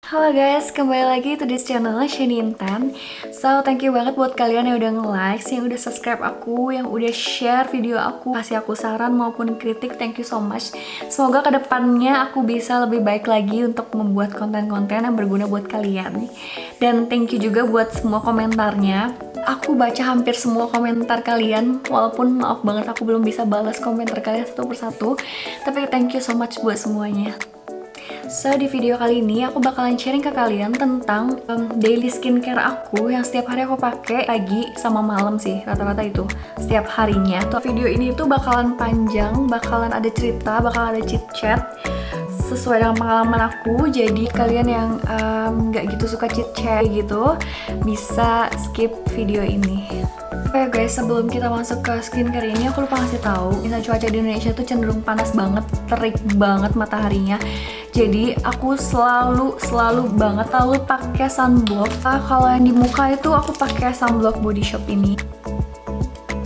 Halo guys, kembali lagi to this channel Shani Intan. So, thank you banget buat kalian yang udah nge-like, yang udah subscribe aku, yang udah share video aku, kasih aku saran maupun kritik. Thank you so much. Semoga kedepannya aku bisa lebih baik lagi untuk membuat konten-konten yang berguna buat kalian. Dan thank you juga buat semua komentarnya. Aku baca hampir semua komentar kalian, walaupun maaf banget aku belum bisa balas komentar kalian satu persatu. Tapi thank you so much buat semuanya. So, di video kali ini aku bakalan sharing ke kalian tentang daily skincare aku yang setiap hari aku pakai pagi sama malam sih, rata-rata itu setiap harinya. Tuh, video ini tuh bakalan panjang, bakalan ada cerita, bakalan ada chit-chat sesuai dengan pengalaman aku. Jadi kalian yang nggak gitu suka chit-chat gitu bisa skip video ini. Oke guys, sebelum kita masuk ke skincare ini, aku lupa ngasih tahu, misalnya cuaca di Indonesia tuh cenderung panas banget, terik banget mataharinya. Jadi aku selalu banget pakai sunblock. Kalau yang di muka itu aku pakai sunblock Body Shop ini.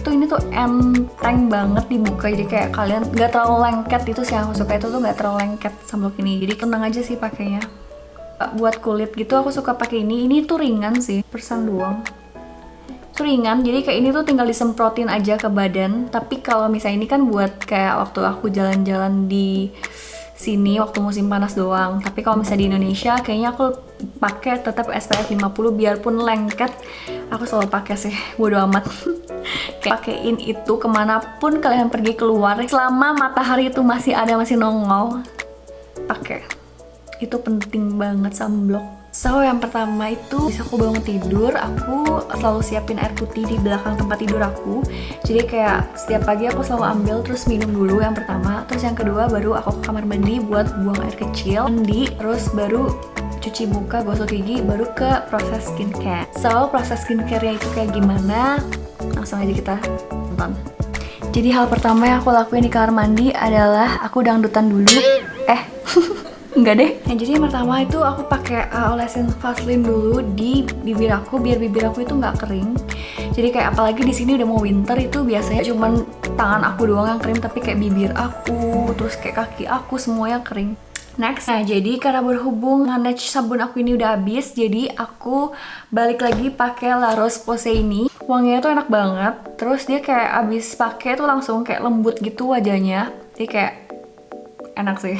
Ini tuh enteng banget di muka, jadi kayak kalian nggak terlalu lengket. Itu sih yang aku suka, itu tuh nggak terlalu lengket sunblock ini. Jadi tenang aja sih pakainya. Buat kulit gitu aku suka pakai ini. Ini tuh ringan sih, persen doang. Ringan, jadi kayak ini tuh tinggal disemprotin aja ke badan. Tapi kalau misalnya ini kan buat kayak waktu aku jalan-jalan di sini waktu musim panas doang. Tapi kalau misalnya di Indonesia kayaknya aku pakai tetap SPF 50 biarpun lengket. Aku selalu pakai sih, bodo amat. Kayak pakein itu kemanapun kalian pergi keluar, selama matahari itu masih ada, masih nongol, pakai. Itu penting banget sunblock. So, yang pertama itu bisa aku bangun tidur, aku selalu siapin air putih di belakang tempat tidur aku. Jadi kayak setiap pagi aku selalu ambil terus minum dulu yang pertama. Terus yang kedua baru aku ke kamar mandi buat buang air kecil, mandi, terus baru cuci muka, gosok gigi, baru ke proses skincare. So, proses skincare-nya itu kayak gimana? Langsung aja kita tonton. Jadi hal pertama yang aku lakuin di kamar mandi adalah aku dangdutan dulu. Enggak deh. Nah, jadi yang pertama itu aku pakai olesin Vaseline dulu di bibir aku biar bibir aku itu nggak kering. Jadi kayak apalagi di sini udah mau winter, itu biasanya cuman tangan aku doang yang kering, tapi kayak bibir aku, terus kayak kaki aku semuanya kering. Next, nah jadi karena berhubung Laneige sabun aku ini udah habis, jadi aku balik lagi pakai La Roche-Posay ini. Wanginya tuh enak banget. Terus dia kayak abis pakai tuh langsung kayak lembut gitu wajahnya. Jadi kayak enak sih.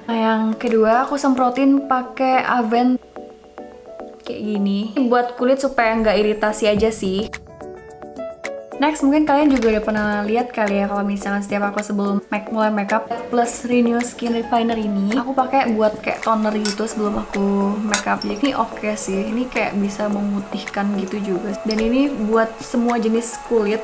Nah, yang kedua aku semprotin pakai Avène kayak gini buat kulit supaya nggak iritasi aja sih. Next, mungkin kalian juga udah pernah lihat kali ya kalau misalnya setiap aku sebelum mulai makeup plus Renew Skin Refiner ini aku pakai buat kayak toner gitu sebelum aku makeup. Jadi ini oke sih, ini kayak bisa memutihkan gitu juga. Dan ini buat semua jenis kulit.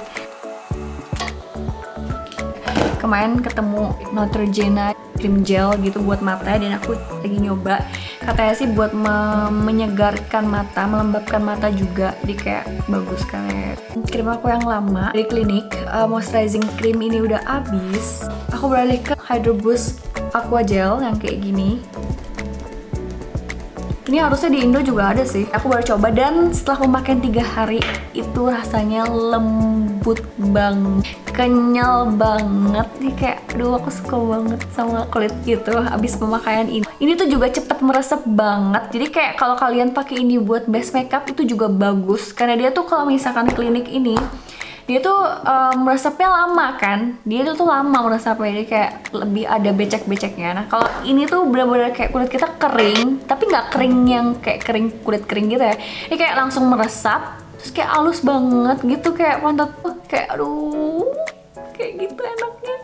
Kemarin ketemu Neutrogena cream gel gitu buat mata dan aku lagi nyoba. Katanya sih buat menyegarkan mata, melembabkan mata juga. Jadi kayak bagus kan. Krim aku yang lama dari Clinique, moisturizing cream ini udah habis. Aku beralih ke Hydro Boost Aqua Gel yang kayak gini. Ini harusnya di Indo juga ada sih. Aku baru coba dan setelah pemakaian 3 hari itu rasanya lembut banget, kenyal banget. Nih kayak, aduh aku suka banget sama kulit gitu abis pemakaian ini. Ini tuh juga cepet meresap banget. Jadi kayak kalau kalian pakai ini buat base makeup itu juga bagus. Karena dia tuh kalau misalkan Clinique ini dia tuh meresapnya lama kan, dia tuh lama meresapnya, jadi kayak lebih ada becek-beceknya. Nah kalau ini tuh benar-benar kayak kulit kita kering, tapi nggak kering yang kayak kering kulit kering gitu ya, ini kayak langsung meresap, terus kayak halus banget gitu, kayak pantat tuh kayak aduh, kayak gitu enaknya.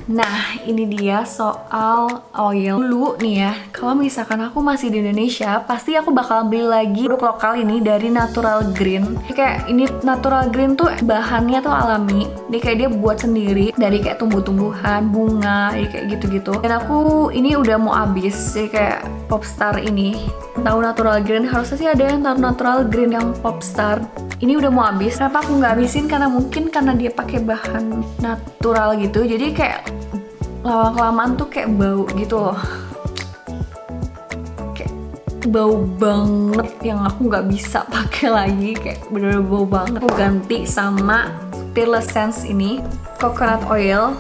Nah, ini dia soal oil. Dulu nih ya, kalau misalkan aku masih di Indonesia, pasti aku bakal beli lagi produk lokal ini dari Natural Green. Kayak ini Natural Green tuh bahannya tuh alami. Dia kayak dia buat sendiri dari kayak tumbuh-tumbuhan, bunga, kayak gitu-gitu. Dan aku ini udah mau habis, jadi kayak Popstar ini. Tahu Natural Green, harusnya sih ada yang Natural Green yang Popstar. Ini udah mau habis. Kenapa aku nggak habisin? Karena mungkin karena dia pakai bahan natural gitu, jadi kayak lama-kelamaan tuh kayak bau gitu loh, kayak bau banget yang aku nggak bisa pakai lagi, kayak bener-bener bau banget. Aku ganti sama Peerless Sense ini, coconut oil.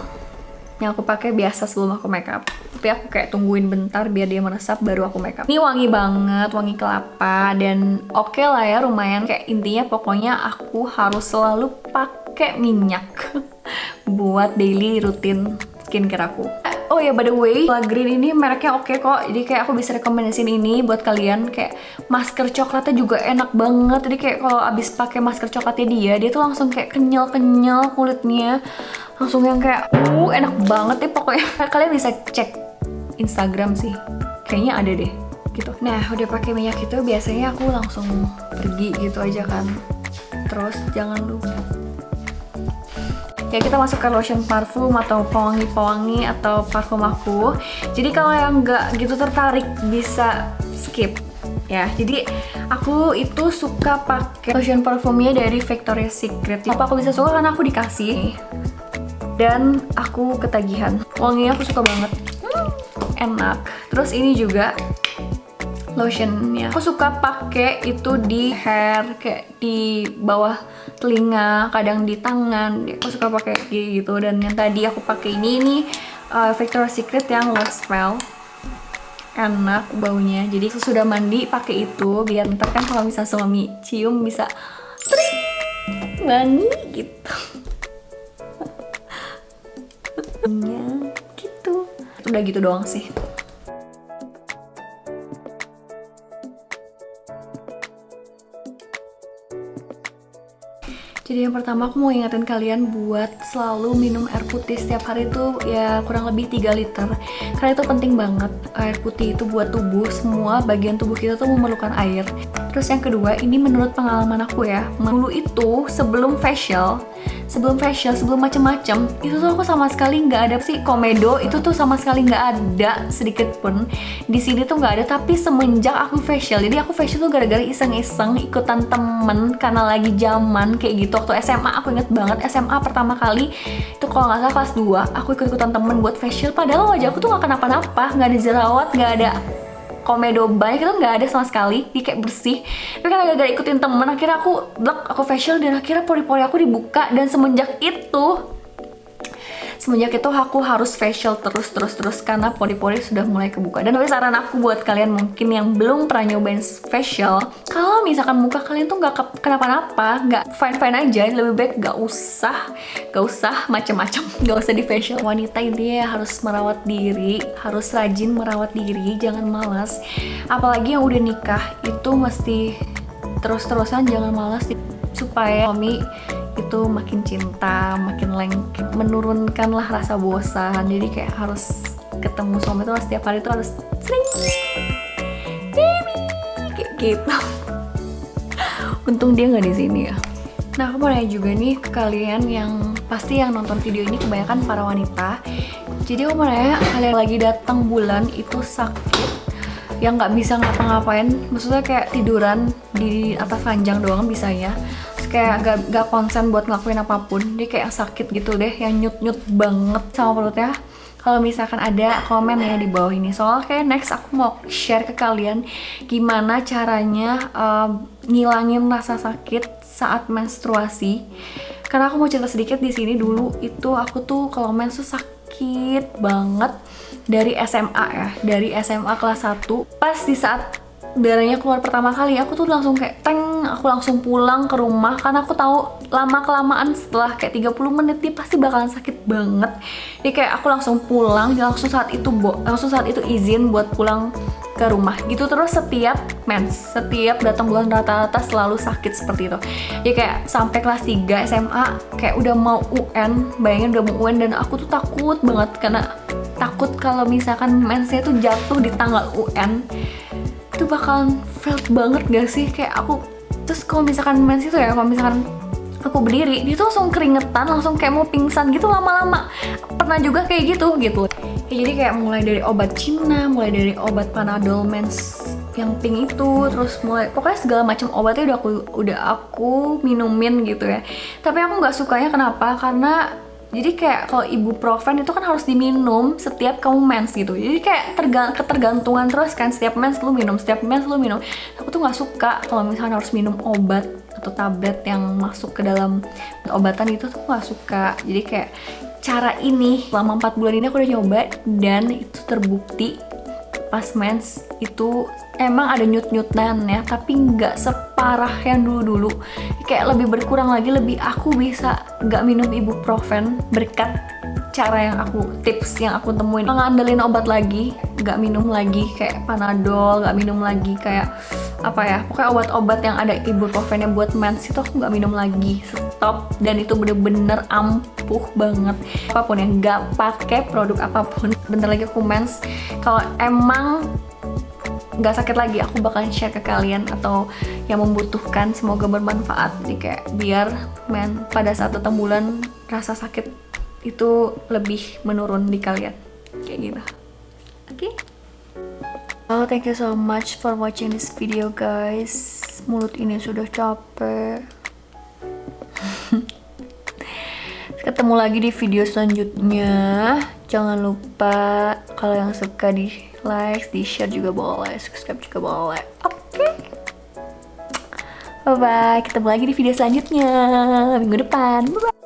yang aku pakai biasa sebelum aku makeup. Tapi aku kayak tungguin bentar biar dia meresap baru aku makeup. Ini wangi banget, wangi kelapa dan oke lah ya, lumayan. Kayak intinya pokoknya aku harus selalu pakai minyak buat daily rutin skincare aku. Oh ya, by the way, La Green ini mereknya oke kok. Jadi kayak aku bisa rekomendasiin ini buat kalian. Kayak masker coklatnya juga enak banget. Jadi kayak kalau abis pakai masker coklatnya dia tuh langsung kayak kenyal-kenyal kulitnya. Langsung yang kayak enak banget ya pokoknya. Kalian bisa cek Instagram sih. Kayaknya ada deh gitu. Nah, udah pakai minyak itu biasanya aku langsung pergi gitu aja kan. Terus jangan lupa ya kita masuk ke lotion parfum atau pewangi-pewangi atau parfum aku. Jadi kalau yang nggak gitu tertarik bisa skip ya. Jadi aku itu suka pakai lotion parfumnya dari Victoria's Secret. Apa aku bisa suka karena aku dikasih dan aku ketagihan. Wanginya aku suka banget, enak. Terus ini juga lotionnya aku suka pakai itu di hair, kayak di bawah telinga, kadang di tangan. Aku suka pakai gitu. Dan yang tadi aku pakai ini Victoria's Secret yang Lost Spell, enak baunya. Jadi sesudah mandi pakai itu biar ntar kan kalau misalnya suami cium bisa tring, wangi gitu. Ya gitu. Udah gitu doang sih. Jadi yang pertama aku mau ingetin kalian buat selalu minum air putih setiap hari itu ya kurang lebih 3 liter. Karena itu penting banget. Air putih itu buat tubuh, semua bagian tubuh kita tuh memerlukan air. Terus yang kedua, ini menurut pengalaman aku ya, dulu itu sebelum facial, sebelum macem-macem, itu tuh aku sama sekali nggak ada sih komedo, itu tuh sama sekali nggak ada sedikit pun. Di sini tuh nggak ada, tapi semenjak aku facial, jadi aku facial tuh gara-gara iseng-iseng ikutan temen karena lagi zaman kayak gitu. Waktu SMA aku inget banget, SMA pertama kali itu kalau nggak salah kelas 2, aku ikut-ikutan temen buat facial. Padahal wajah aku tuh nggak kenapa-napa, nggak ada jerawat, nggak ada komedo banyak, itu nggak ada sama sekali, dia kayak bersih. Tapi kan gara-gara ikutin temen, akhirnya aku facial dan akhirnya pori-pori aku dibuka. Dan semenjak itu aku harus facial terus karena pori-pori sudah mulai kebuka. Dan tapi saran aku buat kalian mungkin yang belum pernah nyobain facial, kalau misalkan muka kalian tuh nggak kenapa-napa, nggak fine aja, lebih baik nggak usah macem-macem, nggak usah di facial. Wanita intinya ya harus merawat diri, harus rajin merawat diri, jangan malas. Apalagi yang udah nikah itu mesti terus-terusan, jangan malas supaya suami itu makin cinta, makin lengket, menurunkanlah rasa bosan. Jadi kayak harus ketemu suami itu setiap hari itu harus sering baby kayak gitu. Untung dia nggak di sini ya. Nah, aku mau nanya juga nih ke kalian yang pasti yang nonton video ini kebanyakan para wanita. Jadi aku mau nanya, kalian lagi datang bulan itu sakit, yang nggak bisa ngapa-ngapain, maksudnya kayak tiduran di atas ranjang doang bisanya, kayak gak konsen buat ngelakuin apapun, dia kayak sakit gitu deh, yang nyut-nyut banget sama perutnya. Kalau misalkan ada, komen ya di bawah ini. Soalnya kayak next aku mau share ke kalian gimana caranya ngilangin rasa sakit saat menstruasi. Karena aku mau cerita sedikit di sini. Dulu itu aku tuh kalau mens tuh sakit banget dari SMA ya, dari SMA kelas 1. Pas di saat darahnya keluar pertama kali, aku tuh langsung kayak aku langsung pulang ke rumah karena aku tahu lama-kelamaan setelah kayak 30 menit dia pasti bakalan sakit banget. Jadi kayak aku langsung pulang, langsung saat itu izin buat pulang ke rumah gitu. Terus setiap datang bulan rata-rata selalu sakit seperti itu. Jadi kayak sampai kelas 3 SMA kayak udah mau UN, bayangin udah mau UN, dan aku tuh takut banget karena takut kalau misalkan mensnya tuh jatuh di tanggal UN itu bakalan felt banget gak sih, kayak aku. Terus kalau misalkan mens itu ya, kalau misalkan aku berdiri, dia tuh langsung keringetan, langsung kayak mau pingsan gitu lama-lama. Pernah juga kayak gitu ya, jadi kayak mulai dari obat Cina, mulai dari obat Panadol mens yang pink itu, terus pokoknya segala macam obatnya udah aku minumin gitu ya. Tapi aku nggak sukanya kenapa? Karena jadi kayak kalau ibuprofen itu kan harus diminum setiap kamu mens gitu. Jadi kayak ketergantungan terus kan, setiap mens lu minum. Aku tuh nggak suka kalau misalnya harus minum obat atau tablet yang masuk ke dalam obatan itu tuh nggak suka. Jadi kayak cara ini selama 4 bulan ini aku udah nyoba dan itu terbukti pas mens itu emang ada nyut-nyutan ya, tapi nggak separah yang dulu-dulu. Kayak lebih berkurang lagi, aku bisa nggak minum ibuprofen berkat cara yang tips yang aku temuin. Ngandelin obat lagi, nggak minum lagi kayak Panadol, nggak minum lagi kayak pokoknya obat-obat yang ada ibuprofennya buat mens itu aku nggak minum lagi, stop. Dan itu bener-bener ampuh banget. Apapun yang nggak pakai produk apapun, bentar lagi aku mens. Kalau emang nggak sakit lagi, aku bakalan share ke kalian atau yang membutuhkan, semoga bermanfaat. Jadi kayak biar pada saat datang bulan rasa sakit itu lebih menurun di kalian kayak gitu. Oke? Oh, thank you so much for watching this video guys. Mulut ini sudah capek. Ketemu lagi di video selanjutnya. Jangan lupa kalau yang suka di like, di share juga boleh, subscribe juga boleh. Oke? Bye bye. Ketemu lagi di video selanjutnya minggu depan. Bye bye.